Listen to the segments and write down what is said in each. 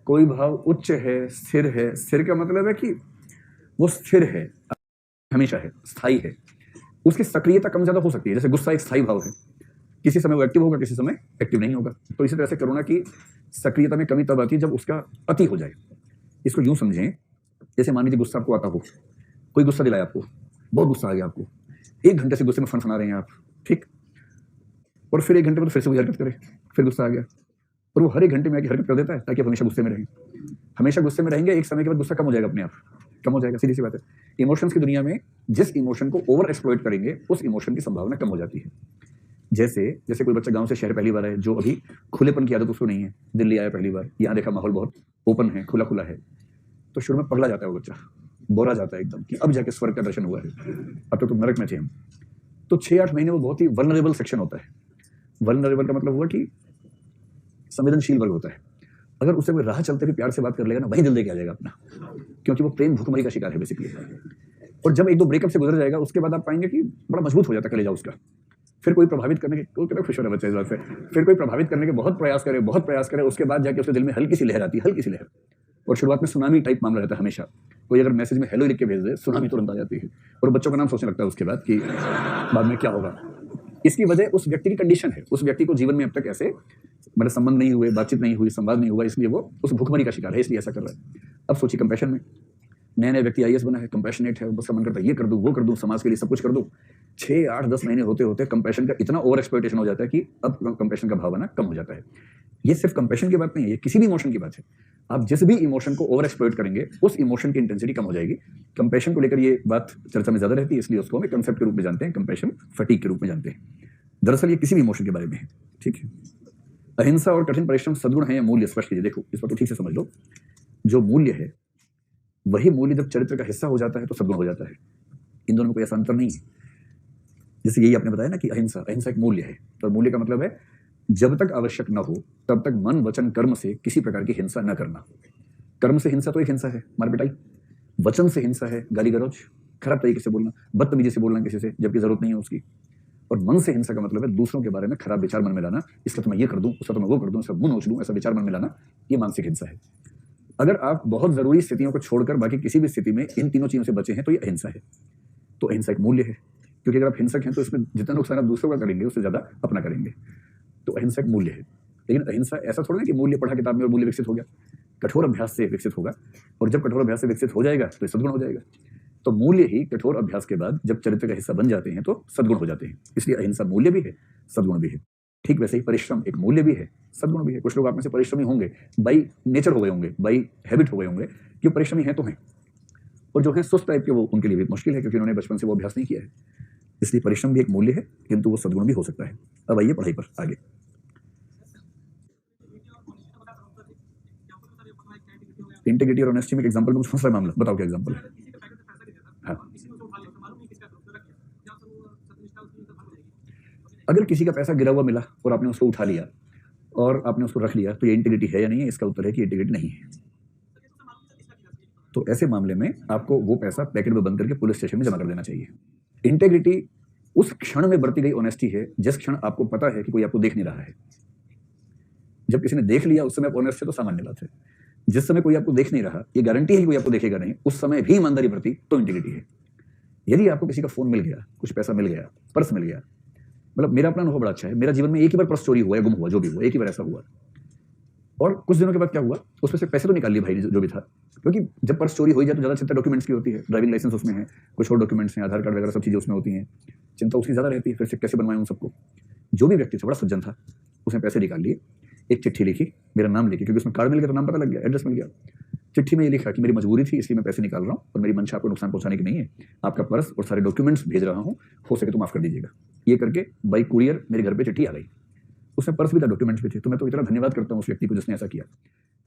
कोई भाव उच्च है, स्थिर है। स्थिर का मतलब है कि वो स्थिर है, हमेशा है, स्थायी है। उसकी सक्रियता कम ज्यादा हो सकती है। जैसे गुस्सा एक स्थायी भाव है, किसी समय वो एक्टिव होगा, किसी समय एक्टिव नहीं होगा। तो इसी तरह से करुणा की सक्रियता में कमी तब आती है जब उसका अति हो जाए। इसको यूं समझें, जैसे मान लीजिए गुस्सा आपको आता हो, कोई गुस्सा दिलाया आपको, बहुत गुस्सा आ गया आपको, 1 घंटे से गुस्से में फनफना रहे हैं आप, ठीक, और फिर 1 घंटे बाद फिर से वही हरकत करे, फिर गुस्सा आ गया, और वो हर 1 घंटे में आके हरकत कर देता है ताकि आप हमेशा गुस्से में रहें। हमेशा गुस्से में रहेंगे, एक समय के बाद गुस्सा कम हो जाएगा, अपने आप कम हो जाएगा, सीधी सी बात है। इमोशंस की दुनिया में जिस इमोशन को ओवर एक्सप्लॉइट करेंगे उस इमोशन की संभावना कम हो जाती है। जैसे जैसे कोई बच्चा गांव से शहर पहली बार आए, जो अभी खुलेपन की आदत उसको नहीं है, दिल्ली आया पहली बार, यहाँ देखा माहौल बहुत ओपन है, खुला खुला है, तो शुरू में पगला जाता है वो बच्चा, बोरा जाता है एकदम कि अब जाके स्वर्ग का दर्शन हुआ है, अब तो नरक में थे हम। तो 6-8 महीने वो बहुत ही वल्नरेबल सेक्शन होता है। वल्नरेबल का मतलब हुआ कि संवेदनशील वर्ग होता है। अगर उससे कोई राह चलते भी प्यार से बात कर लेगा ना, वही दिल दे के आ जाएगा अपना, क्योंकि वो प्रेम भूखमरी का शिकार है बेसिकली। और जब 1-2 ब्रेकअप से गुजर जाएगा, उसके बाद आप पाएंगे कि बड़ा मजबूत हो जाता है कलेजा उसका। फिर कोई प्रभावित करने के, वो कितना खुश हो रहा है बच्चा इस बात से, फिर कोई प्रभावित करने के बहुत प्रयास करे, उसके बाद जाके उसके दिल में हल्की सी लहर आती है, हल्की सी लहर। और शुरुआत में सुनामी टाइप मामला रहता है हमेशा। कोई अगर मैसेज में हेलो लिख के भेज दे, सुनामी तुरंत आ जाती है, और बच्चों का नाम सोचने लगता है उसके बाद कि बाद में क्या होगा। इसकी वजह उस व्यक्ति की कंडीशन है। उस व्यक्ति को जीवन में अब तक ऐसे मतलब संबंध नहीं हुए, बातचीत नहीं हुई, संवाद नहीं हुआ, इसलिए वो उस भूखमरी का शिकार है, इसलिए ऐसा कर रहा है। अब सोचिए कंपैशन में, नया व्यक्ति IAS बना है, कंपैशनेट है, उसका मन करता है ये कर दूं, वो कर दूं, समाज के लिए सब कुछ कर दूं। 6-8-10 महीने होते होते कंपैशन का इतना ओवर एक्सप्लॉइटेशन हो जाता है कि अब कंपैशन का भाव आना कम हो जाता है। ये सिर्फ कंपैशन की बात नहीं है, ये किसी भी इमोशन की बात है। आप जिस भी इमोशन को ओवर एक्सप्लॉइट करेंगे, उस इमोशन की इंटेंसिटी कम हो जाएगी। कंपैशन को लेकर ये बात चर्चा में ज्यादा रहती है, इसलिए उसको हम कंसेप्ट के रूप में जानते हैं, कंपैशन फटीग के रूप में जानते हैं। दरअसल ये किसी भी इमोशन के बारे में है, ठीक है। अहिंसा और कठिन परिश्रम सद्गुण है या मूल्य? स्पष्ट कीजिए। देखो इस पर तो ठीक से समझ लो, जो मूल्य है वही मूल्य जब चरित्र का हिस्सा हो जाता है तो सद्गुण हो जाता है। इन दोनों में कोई ऐसा अंतर नहीं है। जैसे यही आपने बताया ना कि अहिंसा एक मूल्य है, तो मूल्य का मतलब है जब तक आवश्यक न हो तब तक मन वचन कर्म से किसी प्रकार की हिंसा न करना। कर्म से हिंसा तो एक हिंसा है, मार पिटाई। वचन से हिंसा है, गाली गलौज, खराब तरीके से बोलना, बदतमीजी से बोलना किसी से जबकि जरूरत नहीं है उसकी। और मन से हिंसा का मतलब है दूसरों के बारे में खराब विचार मन में लाना, इसका तो मैं ये कर दूं, उसका तो मैं वो कर दूं, इसका मुंह नोच लूं, ऐसा विचार मन में लाना, ये मानसिक हिंसा है। अगर आप बहुत जरूरी स्थितियों को छोड़कर बाकी किसी भी स्थिति में इन तीनों चीजों से बचे हैं तो ये अहिंसा है। तो अहिंसा एक मूल्य है, क्योंकि अगर आप हिंसक हैं तो इसमें जितना नुकसान आप दूसरों का करेंगे उससे ज्यादा अपना करेंगे। तो अहिंसा एक मूल्य है। लेकिन अहिंसा ऐसा थोड़ा ना कि मूल्य पढ़ा किताब में और मूल्य विकसित हो गया, कठोर अभ्यास से विकसित होगा, और जब कठोर अभ्यास से विकसित हो जाएगा तो सद्गुण हो जाएगा। तो मूल्य ही कठोर अभ्यास के बाद जब चरित्र का हिस्सा बन जाते हैं तो सद्गुण हो जाते हैं। इसलिए अहिंसा मूल्य भी है, सद्गुण भी है। ठीक वैसे ही परिश्रम एक मूल्य भी है, सद्गुण भी है। कुछ लोग आप में से परिश्रमी होंगे, बाई नेचर हो गए होंगे, बाई हैबिट हो गए होंगे, क्यों परिश्रमी हैं तो हैं, और जो है सुस्त टाइप के वो उनके लिए भी मुश्किल है, क्योंकि उन्होंने बचपन से वो अभ्यास नहीं किया है। इसलिए परिश्रम भी एक मूल्य है, किंतु वो सद्गुण भी हो सकता है। अब आइए पढ़ाई पर आगे। इंटीग्रिटी और ऑनेस्टी में एग्जांपल में कुछ फंस रहा है मामला, बताओ क्या एग्जांपल है? हाँ, अगर किसी का पैसा गिरा हुआ मिला और आपने उसको उठा लिया और आपने उसको रख लिया, तो ये इंटीग्रिटी है या नहीं है? इसका उत्तर है कि इंटीग्रिटी नहीं है। तो ऐसे मामले में आपको वो पैसा पैकेट में बंद करके पुलिस स्टेशन में जमा कर देना चाहिए। इंटीग्रिटी उस क्षण में बरती गई ऑनेस्टी है जिस क्षण आपको पता है कि कोई आपको देख नहीं रहा है। जब किसी ने देख लिया उस समय आप ऑनेस्ट थे तो सामान्य बात है। जिस समय कोई आपको देख नहीं रहा, ये गारंटी है कि कोई आपको देखेगा नहीं, उस समय भी ईमानदारी बरती तो इंटीग्रिटी है। यदि आपको किसी का फोन मिल गया, कुछ पैसा मिल गया, पर्स मिल गया, मतलब मेरा अपना अनुभव बड़ा अच्छा है। मेरा जीवन में एक ही बार पर्स चोरी हुआ है, गुम हुआ, जो भी हुआ एक ही बार ऐसा हुआ। और कुछ दिनों के बाद क्या हुआ, उसमें से पैसे तो निकाल लिए भाई जो भी था, क्योंकि जब पर्स चोरी हो जाए तो ज्यादा चिंता डॉक्यूमेंट्स की होती है। ड्राइविंग लाइसेंस उसमें है, कुछ और डॉक्यूमेंट्स हैं, आधार कार्ड वगैरह सब चीजें उसमें होती हैं, चिंता उसकी ज्यादा रहती है। फिर से कैसे बनवाएं उन सबको। जो भी व्यक्ति था बड़ा सज्जन था, उसने पैसे निकाल लिए, एक चिट्ठी लिखी, मेरा नाम लिखी, क्योंकि उसमें कार्ड मिल गया तो नाम पता लग गया, एड्रेस मिल गया। चिट्ठी में ये लिखा कि मेरी मजबूरी थी इसलिए मैं पैसे निकाल रहा हूँ, और मेरी मंशा आपको नुकसान पहुंचाने की नहीं है, आपका पर्स और सारे डॉक्यूमेंट्स भेज रहा हूँ, हो सके तो माफ कर दीजिएगा। ये करके बाई कुरियर मेरे घर पे चिट्ठी आ गई, उसमें पर्स भी था, डॉक्यूमेंट्स भी थे। तो मैं तो इतना धन्यवाद करता हूँ उस व्यक्ति को जिसने ऐसा किया।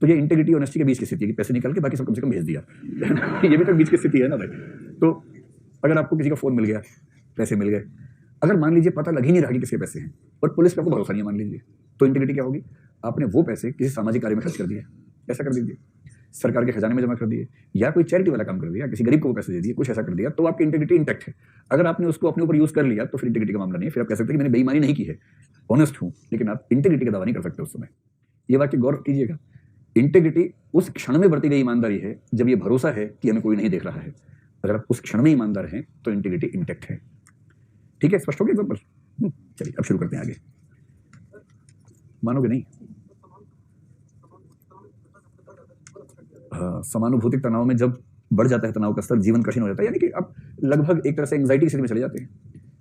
तो ये इंटीग्रिटी ऑनेस्टी के बीच की स्थिति है कि पैसे निकाल के बाकी सब कम से कम भेज दिया। ये भी तो बीच की स्थिति है ना भाई। तो अगर आपको किसी का फोन मिल गया, पैसे मिल गए, अगर मान लीजिए पता लग ही नहीं रहा कि किसके पैसे हैं और पुलिस पे आपको भरोसा नहीं है, मान लीजिए, तो इंटीग्रिटी क्या होगी? आपने वो पैसे किसी सामाजिक कार्य में खर्च कर दिए, ऐसा कर दीजिए, सरकार के खजाने में जमा कर दिए, या कोई चैरिटी वाला काम कर दिया, किसी गरीब को पैसे दे दिए, कुछ ऐसा कर दिया, तो आपकी इंटीग्रिटी इंटैक्ट है। अगर आपने उसको अपने ऊपर यूज कर लिया तो फिर इंटीग्रिटी का मामला नहीं है। फिर आप कह सकते हैं कि मैंने बेईमानी नहीं की है, ऑनेस्ट हूं, लेकिन आप इंटीग्रिटी का दावा नहीं कर सकते उस समय। ये वाक्य गौर कीजिएगा। इंटेग्रिटी उस क्षण में बरती गई ईमानदारी है जब ये भरोसा है कि हमें कोई नहीं देख रहा है। अगर आप उस क्षण में ईमानदार हैं तो इंटेग्रिटी इंटेक्ट है। ठीक है, स्पष्ट हो गया एग्जाम्पल? चलिए अब शुरू करते हैं आगे। मानोगे नहीं? हाँ, समानुभूतिक तनाव में जब बढ़ जाता है तनाव का स्तर, जीवन कठिन हो जाता है, यानी कि आप लगभग एक तरह से एंग्जाइटी की स्थिति में चले जाते हैं।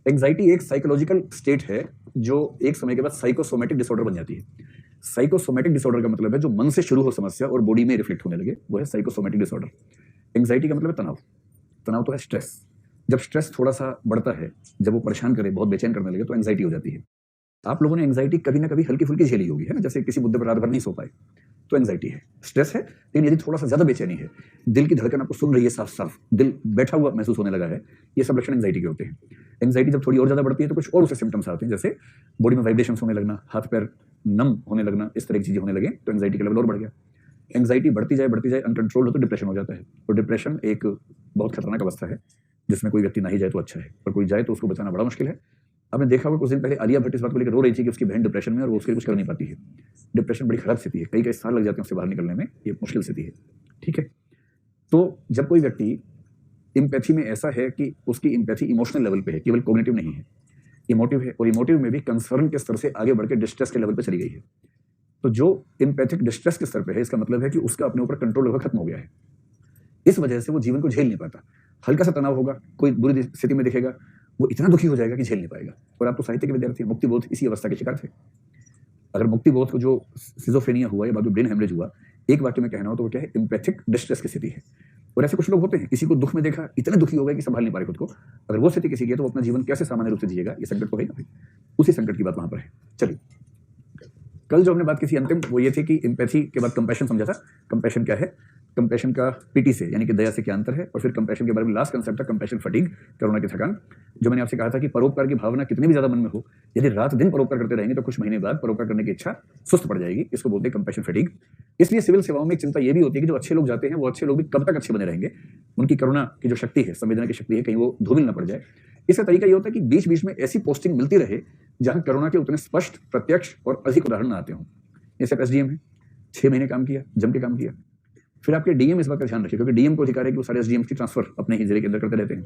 एंग्जाइटी एक साइकोलॉजिकल स्टेट है जो एक समय के बाद साइकोसोमैटिक डिसऑर्डर बन जाती है। साइकोसोमैटिक डिसऑर्डर का मतलब है जो मन से शुरू हो समस्या और बॉडी में रिफ्लेक्ट होने लगे, वो है साइकोसोमैटिक डिसऑर्डर। एंग्जाइटी का मतलब है तनाव। तनाव तो है स्ट्रेस। जब स्ट्रेस थोड़ा सा बढ़ता है, जब वो परेशान करे, बहुत बेचैन करने लगे, तो एंग्जाइटी हो जाती है। आप लोगों ने एंग्जाइटी कभी ना कभी हल्की फुल्की झेली होगी, है ना? जैसे किसी मुद्दे पर रात भर नहीं सो पाए, तो एंग्जाइटी है। स्ट्रेस है, लेकिन यदि थोड़ा सा ज्यादा बेचैनी है, दिल की धड़कन आपको सुन रही है साफ साफ, दिल बैठा हुआ महसूस होने लगा है, ये सब लक्षण एंग्जाइटी के होते हैं। एंग्जाइटी जब थोड़ी और ज्यादा बढ़ती है तो कुछ और उसे सिम्टम्स आते हैं, जैसे बॉडी में वाइब्रेशंस होने लगना, हाथ पैर नम होने लगना, इस तरह की चीजें होने लगे तो एंग्जाइटी का लेवल और बढ़ गया। एंग्जाइटी बढ़ती जाए अनकंट्रोल हो तो डिप्रेशन हो जाता है। और डिप्रेशन एक बहुत खतरनाक अवस्था है जिसमें कोई व्यक्ति ना ही जाए तो अच्छा है, और कोई जाए तो उसको बचाना बड़ा मुश्किल है। आपने देखा होगा कुछ दिन पहले आलिया भट्ट इस बात को लेकर रो रही थी कि उसकी बहन डिप्रेशन में और वो उसके लिए कुछ कर नहीं पाती है। डिप्रेशन बड़ी खराब स्थिति है, कई साल लग जाते हैं उससे बाहर निकलने में, ये मुश्किल स्थिति है। ठीक है, तो जब कोई व्यक्ति इम्पैथी में ऐसा है कि उसकी इम्पैथी इमोशनल लेवल पे है, केवल कॉग्निटिव नहीं है, इमोटिव है, और इमोटिव में भी कंसर्न के स्तर से आगे बढ़कर डिस्ट्रेस के लेवल पे चली गई है। तो जो इम्पैथिक डिस्ट्रेस के स्तर पे है, इसका मतलब है कि उसका अपने ऊपर कंट्रोल लगभग खत्म हो गया है। इस वजह से वो जीवन को झेल नहीं पाता। हल्का सा तनाव होगा, कोई बुरी स्थिति में दिखेगा, वो इतना दुखी हो जाएगा कि झेल नहीं पाएगा। और आप तो साहित्य के विद्यार्थी हैं, मुक्तिबोध इसी अवस्था के शिकार थे। अगर मुक्तिबोध को जो सिजोफ्रेनिया हुआ या बाद में ब्रेन हेमरेज हुआ, एक वाक्य में कहना हो तो वो क्या है? इम्पैथिक डिस्ट्रेस की स्थिति है। और ऐसे कुछ लोग होते हैं, किसी को दुख में देखा, इतना दुखी हो गए कि संभाल नहीं पा रहे खुद को। अगर वो स्थिति किसी की है तो वो अपना जीवन कैसे सामान्य रूप से जिएगा? ये संकट तो है ना भाई, उसी संकट की बात वहां पर है। चलिए, कल जो हमने बात की थी अंतिम, वो ये थी कि एम्पैथी के बाद कंपैशन समझा था। कंपैशन क्या है? कंपैशन का पीटी से यानी कि दया से क्या अंतर है? और फिर कंपैशन के बारे में लास्ट कंसेप्ट था कंपैशन फटीग, करुणा की थकान। जो मैंने आपसे कहा था कि परोपकार की भावना कितनी भी ज्यादा मन में हो, यदि रात दिन परोपकार करते रहेंगे तो कुछ महीने बाद परोपकार करने की इच्छा सुस्त पड़ जाएगी। इसको बोलते हैं कंपैशन फटीग। इसलिए सिविल सेवाओं में एक चिंता ये भी होती है कि जो अच्छे लोग जाते हैं वो अच्छे लोग भी कब तक अच्छे बने रहेंगे? उनकी करुणा की जो शक्ति है, संवेदना की शक्ति है, कहीं वो धूमिल न पड़ जाए। इसका तरीका ये होता है कि बीच बीच में ऐसी पोस्टिंग मिलती रहे जहां करुणा के उतने स्पष्ट, प्रत्यक्ष और अधिक उदाहरण आते हों। जैसे एसडीएम है, 6 महीने काम किया, जम के काम किया। फिर आपके डीएम इस बात का ध्यान रखिए, क्योंकि डीएम को अधिकार है कि वो सारे एसडीएम की ट्रांसफर अपने ही जिले के अंदर करते रहते हैं।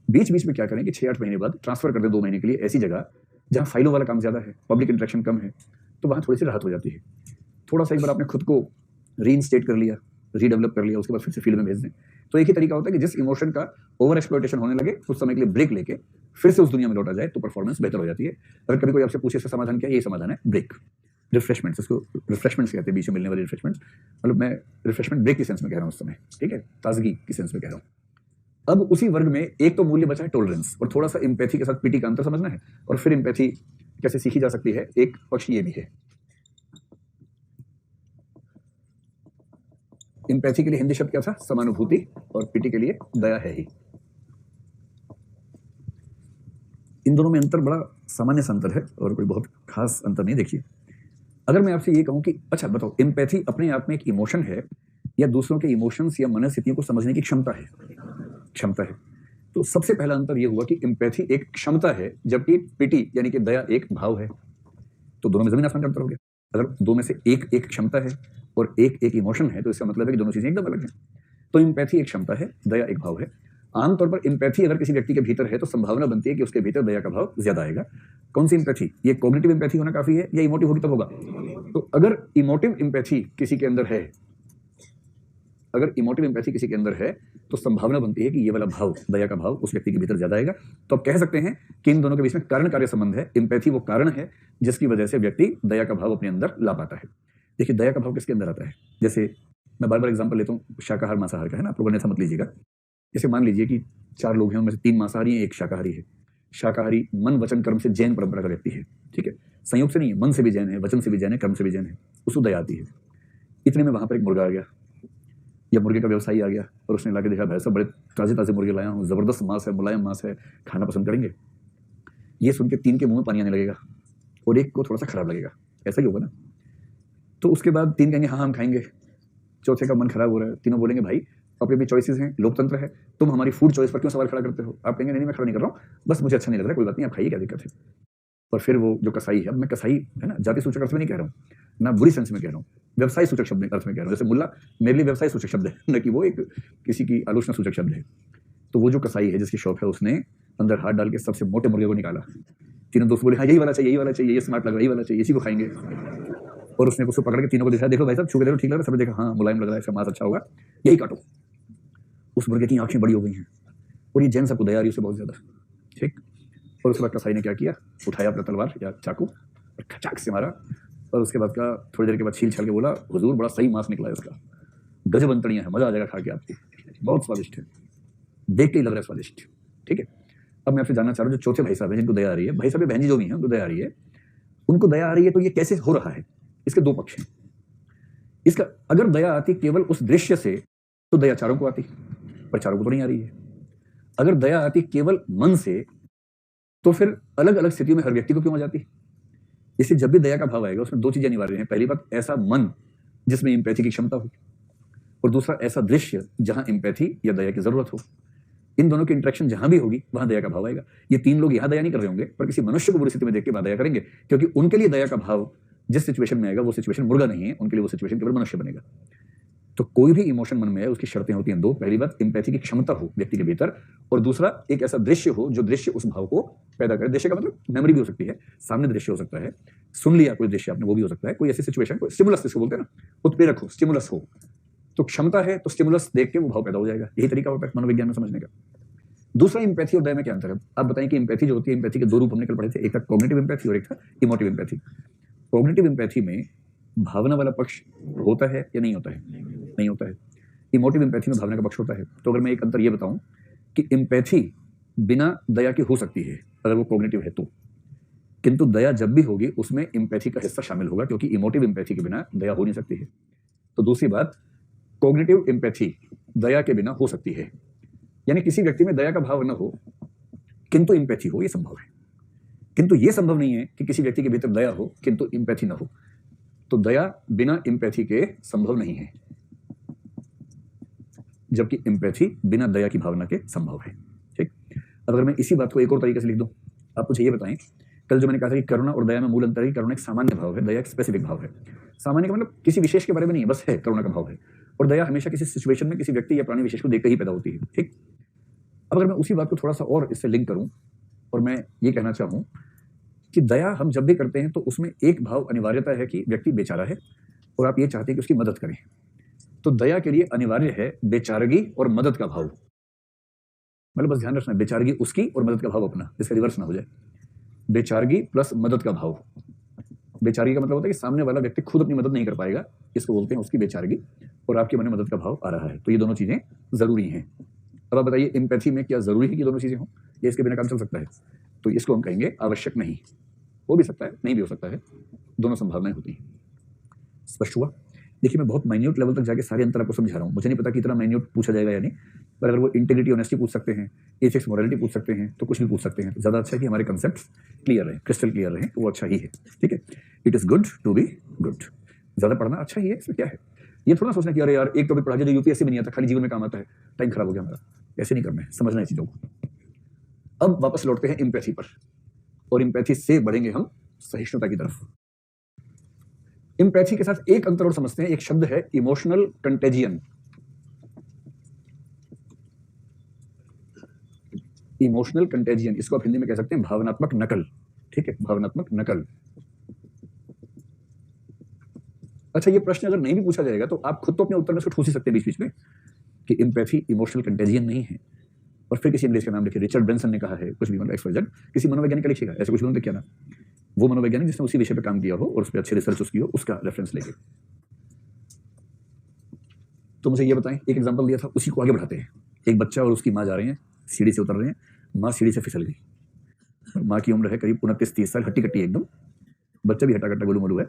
बीच बीच में क्या करें कि 6-8 महीने बाद ट्रांसफर कर दें 2 महीने के लिए ऐसी जगह जहां फाइलों वाला काम ज्यादा है, पब्लिक इंटरेक्शन कम है, तो वहां थोड़ी सी राहत हो जाती है। थोड़ा सा एक बार आपने खुद को रीइंस्टेट कर लिया, रीडेवलप कर लिया, उसके बाद फिर से फील्ड में भेज दें। तो एक ही तरीका होता है कि जिस इमोशन का ओवर एक्सप्लॉयटेशन होने लगे कुछ समय के लिए ब्रेक लेके फिर से उस दुनिया में लौटा जाए तो परफॉर्मेंस बेहतर हो जाती है। अगर कभी कोई आपसे पूछे इसका समाधान क्या है, ये समाधान है ब्रेक, रिफ्रेशमेंट्स। इसको रिफ्रेशमेंट्स कहते हैं, बीच में मिलने वाली रिफ्रेशमेंट्स। मतलब मैं रिफ्रेशमेंट ब्रेक की सेंस में कह रहा हूँ उस समय, ठीक है, ताजगी की सेंस में कह रहा हूँ। अब उसी वर्ग में एक तो मूल्य बचा है टॉलरेंस, और थोड़ा सा एम्पैथी के साथ पीटी का अंतर समझना है, और फिर एम्पैथी कैसे सीखी जा सकती है, एक पक्ष ये भी है। एम्पैथी के लिए हिंदी शब्द क्या था? समानुभूति, और पीटी के लिए दया है ही। इन दोनों में अंतर बड़ा सामान्य सा अंतर है और कोई बहुत खास अंतर नहीं। देखिए, अगर मैं आपसे ये कहूं कि अच्छा बताओ, एम्पैथी अपने आप में एक इमोशन है या दूसरों के इमोशंस या मनस्थितियों को समझने की क्षमता है? क्षमता है। तो सबसे पहला अंतर यह हुआ कि एम्पैथी एक क्षमता है जबकि पीटी यानी कि दया एक भाव है। तो दोनों में जमीन आसमान का अंतर हो गया। अगर दो में से एक एक क्षमता है और एक एक इमोशन है तो इसका मतलब है कि दोनों चीजें एकदम अलग हैं। तो एम्पैथी एक क्षमता है, दया एक भाव है। आमतौर पर एम्पैथी अगर किसी व्यक्ति के भीतर है तो संभावना बनती है कि उसके भीतर दया का भाव ज्यादा आएगा। कौन सी एम्पैथी? ये कॉग्निटिव एम्पैथी होना काफी है या इमोटिव होगी तब होगा? तो अगर इमोटिव एम्पैथी किसी के अंदर है, अगर इमोटिव एम्पैथी किसी के अंदर है तो संभावना बनती है कि ये वाला भाव, दया का भाव, उस व्यक्ति के भीतर ज्यादा आएगा। तो आप कह सकते हैं कि इन दोनों के बीच में कारण कार्य संबंध है। एम्पैथी वो कारण है जिसकी वजह से व्यक्ति दया का भाव अपने अंदर ला पाता है। देखिए, दया का भाव किसके अंदर आता है? जैसे मैं बार बार एग्जाम्पल लेता हूँ शाकाहार मांसाहार का, है ना, आप लोगों ने ऐसा मत लीजिएगा। जैसे मान लीजिए कि 4 लोग हैं, उनमें से 3 मांसाहारी हैं, 1 शाकाहारी है। शाकाहारी मन वचन कर्म से जैन परंपरा का व्यक्ति है, ठीक है, संयोग से नहीं है, मन से भी जैन है, वचन से भी जैन है, कर्म से भी जैन है, उसको दया आती है। इतने में वहां पर एक मुर्गा आ गया या मुर्गे का व्यवसायी आ गया और उसने लाके देखा, भाई साहब बड़े ताजे ताजे मुर्गे लाया हूँ, जबरदस्त मांस है, मुलायम मांस है, खाना पसंद करेंगे। ये सुन के 3 के मुंह में पानी आने लगेगा और एक को थोड़ा सा खराब लगेगा, ऐसा ही होगा ना। तो उसके बाद 3 कहेंगे हाँ हम खाएंगे, चौथे का मन खराब हो रहा है, तीनों बोलेंगे भाई अपनी अपनी चॉइसेस हैं, लोकतंत्र है, तुम हमारी फूड चॉइस पर क्यों सवाल खड़ा करते हो? आप कहेंगे नहीं मैं खड़ा नहीं कर रहा हूँ, बस मुझे अच्छा नहीं लग रहा है, कोई बात नहीं आप खाइए, क्या दिक्कत है। और फिर वो जो कसाई है, अब मैं कसाई है ना जाति सूचक अर्थ में नहीं कह रहा हूँ, ना बुरी सेंस में कह रहा हूँ, व्यवसाय सूचक शब्द अर्थ में कह रहा हूँ। जैसे मुल्ला मेरे लिए व्यवसाय सूचक शब्द है, न कि वो एक किसी की आलोचना सूचक शब्द है। तो वो जो कसाई है जिसकी शॉप है, उसने अंदर हाथ डाल के सबसे मोटे मुर्गे को निकाला। तीनों दोस्त बोले हाँ यही वाला चाहिए, यही वाला चाहिए, ये स्मार्ट लग रहा है, यही वाला चाहिए, इसी को खाएंगे। और उसने उसको पकड़ के तीनों को दिखाया, देखो भाई साहब छू के देखो, ठीक लग रहा है। सबने देखा हाँ मुलायम लग रहा है, इसका मांस अच्छा होगा, यही काटो। उस मुर्गे की आंखें बड़ी हो गई हैं और ये जैन सबको दया आ रही है उसे बहुत ज्यादा, ठीक। और उसके बाद कसाई ने क्या किया, उठाया अपना तलवार या चाकू और खचाक से मारा। और उसके बाद का थोड़ी देर के बाद छील छाल के बोला, हुजूर बड़ा सही मांस निकला है इसका, गजब अंतड़ियां है, मजा आ जाएगा खा के आपको, बहुत स्वादिष्ट है, देख के ही लग रहा है स्वादिष्ट, ठीक है। अब मैं आपसे जानना चाह रहा हूँ, जो चौथे भाई साहब हैं जिनको दया आ रही है, भाई साहब बहन जी जो भी हैं उनको दया आ रही है, उनको दया आ रही है, तो ये कैसे हो रहा है? इसके दो पक्ष हैं। इसका अगर दया आती केवल उस दृश्य से तो दया चारों को आती, पर चारों को तो नहीं आ रही है। अगर दया आती केवल मन से तो फिर अलग अलग स्थितियों में हर व्यक्ति को क्यों आ जाती? इसलिए जब भी दया का भाव आएगा उसमें दो चीजें अनिवार्य हैं। पहली बात, ऐसा मन जिसमें एम्पैथी की क्षमता हो, और दूसरा ऐसा दृश्य जहां एम्पैथी या दया की जरूरत हो। इन दोनों की इंटरेक्शन जहां भी होगी वहां दया का भाव आएगा। ये तीन लोग यहां दया नहीं कर रहे होंगे, पर किसी मनुष्य को बुरी स्थिति में देख के वहां दया करेंगे, क्योंकि उनके लिए दया का भाव जिस सिचुएशन में आएगा वो सिचुएशन मुर्गा नहीं है, उनके लिए वो सिचुएशन केवल मनुष्य बनेगा। तो कोई भी इमोशन मन में है उसकी शर्तें होती हैं दो। पहली बात, एम्पैथी की क्षमता हो व्यक्ति के भीतर, और दूसरा एक ऐसा दृश्य हो जो दृश्य उस भाव को पैदा करे। दृश्य का मतलब मेमोरी भी हो सकती है, सामने दृश्य हो सकता है, सुन लिया कोई दृश्य आपने, वो भी हो सकता है, कोई ऐसी सिचुएशन, कोई स्टिमुलस जिसको बोलते हैं ना, उत्प्रेरक हो, स्टिमुलस हो। तो क्षमता है तो स्टिमुलस देख के वो भाव पैदा हो जाएगा। यही तरीका होता है मनोविज्ञान में समझने का। दूसरा, एम्पैथी और दया में क्या अंतर है? आप बताएं कि एम्पैथी जो होती है, एम्पैथी के दो रूप हमने कल पढ़े थे, एक था कॉग्निटिव एम्पैथी और एक था इमोटिव एम्पैथी। कॉग्निटिव एम्पैथी में भावना वाला पक्ष होता है या नहीं होता है? नहीं होता है। इमोटिव एम्पैथी में भावना का पक्ष होता है। तो अगर मैं एक अंतर ये बताऊं कि एम्पैथी बिना दया के हो सकती है अगर वो कॉग्निटिव है तो, किंतु दया जब भी होगी उसमें एम्पैथी का हिस्सा शामिल होगा, क्योंकि इमोटिव एम्पैथी के बिना दया हो नहीं सकती है। तो दूसरी बात, कॉग्निटिव एम्पैथी दया के बिना हो सकती है, यानी किसी व्यक्ति में दया का भाव न हो किंतु एम्पैथी हो, यह संभव है। किंतु यह संभव नहीं है कि किसी व्यक्ति के भीतर दया हो किंतु एम्पैथी न हो। तो दया बिना एम्पैथी के संभव नहीं है, जबकि एम्पैथी बिना दया की भावना के संभव है, ठीक। अगर मैं इसी बात को एक और तरीके से लिख दूं, आप मुझे ये बताएं, कल जो मैंने कहा था कि करुणा और दया में मूल अंतर है, करुणा एक सामान्य भाव है, दया एक स्पेसिफिक भाव है। सामान्य का मतलब किसी विशेष के बारे में नहीं है, बस है, करुणा का भाव है। और दया हमेशा किसी सिचुएशन में किसी व्यक्ति या प्राणी विशेष को देखकर ही पैदा होती है, ठीक। अब अगर मैं उसी बात को थोड़ा सा और इससे लिंक करूं और मैं ये कहना चाहूं कि दया हम जब भी करते हैं तो उसमें एक भाव अनिवार्यता है कि व्यक्ति बेचारा है और आप ये चाहते हैं कि उसकी मदद करें। तो दया के लिए अनिवार्य है बेचारगी और मदद का भाव। मतलब बस ध्यान रखना, बेचारगी उसकी और मदद का भाव अपना, इसका रिवर्स ना हो जाए। बेचारगी प्लस मदद का भाव। बेचारगी का मतलब होता है कि सामने वाला व्यक्ति खुद अपनी मदद नहीं कर पाएगा, इसको बोलते हैं उसकी बेचारगी, और आपके मन में मदद का भाव आ रहा है। तो ये दोनों चीजें जरूरी हैं। अब आप बताइए, एम्पैथी में क्या जरूरी है कि दोनों चीजें हों, या इसके बिना काम चल सकता है? तो इसको हम कहेंगे आवश्यक नहीं। हो भी सकता है, नहीं भी हो सकता है, दोनों संभावनाएं होती हैं। स्पष्ट हुआ? देखिए, मैं बहुत माइन्यूट लेवल तक जाके सारे अंतर आपको समझा रहा हूँ। मुझे नहीं पता कि इतना माइन्यूट पूछा जाएगा या नहीं, पर अगर वो इंटीग्रिटी ऑनेस्टी पूछ सकते हैं, एथिक्स मोरालिटी पूछ सकते हैं, तो कुछ भी पूछ सकते हैं। तो ज़्यादा अच्छा है कि हमारे कंसेप्ट क्लियर रहे, क्रिस्टल क्लियर रहे, तो वो अच्छा ही है, ठीक है। It is good to be good. ज़्यादा पढ़ना अच्छा ही है, इसमें क्या है। ये थोड़ा सोचना कि अरे यार एक टॉपिक पढ़ा जो यूपीएससी में नहीं आता, खाली जीवन में काम आता है, टाइम खराब हो गया हमारा। ऐसे नहीं करना है, समझना है चीज़ों को। अब वापस लौटते हैं एम्पैथी पर, और एम्पैथी से बढ़ेंगे हम सहिष्णुता की तरफ। एम्पैथी के साथ एक अंतर और समझते हैं, एक शब्द है इमोशनल कंटेजियन। इमोशनल कंटेजियन, इसको आप हिंदी में कह सकते हैं भावनात्मक नकल, ठीक है, भावनात्मक नकल। अच्छा, ये प्रश्न अगर नहीं भी पूछा जाएगा तो आप खुद तो अपने उत्तर में उसको ठूस ही सकते हैं बीच बीच में कि एम्पैथी इमोशनल कंटेजियन नहीं है, और फिर किसी इंग्लिश का नाम लिखिए, रिचर्ड ब्रेंसन ने कहा है, कुछ भी मतलब XYZ, किसी मनोवैज्ञानिक का लिखिएगा, ऐसे कुछ भी लिखिए ना, वो मनोवैज्ञानिक जिसने उसी विषय पे काम किया हो और उस पर अच्छी रिसर्च उसकी हो, उसका रेफरेंस लेके। तो मुझे ये बताएं, एक एग्जांपल दिया था, उसी को आगे बढ़ाते हैं। एक बच्चा और उसकी माँ जा रहे हैं, सीढ़ी से उतर रहे हैं, माँ सीढ़ी से फिसल गई। माँ की उम्र है करीब 29-30 साल, हट्टी कट्टी एकदम, बच्चा भी हट्टा कट्टा गोलू मोलू है।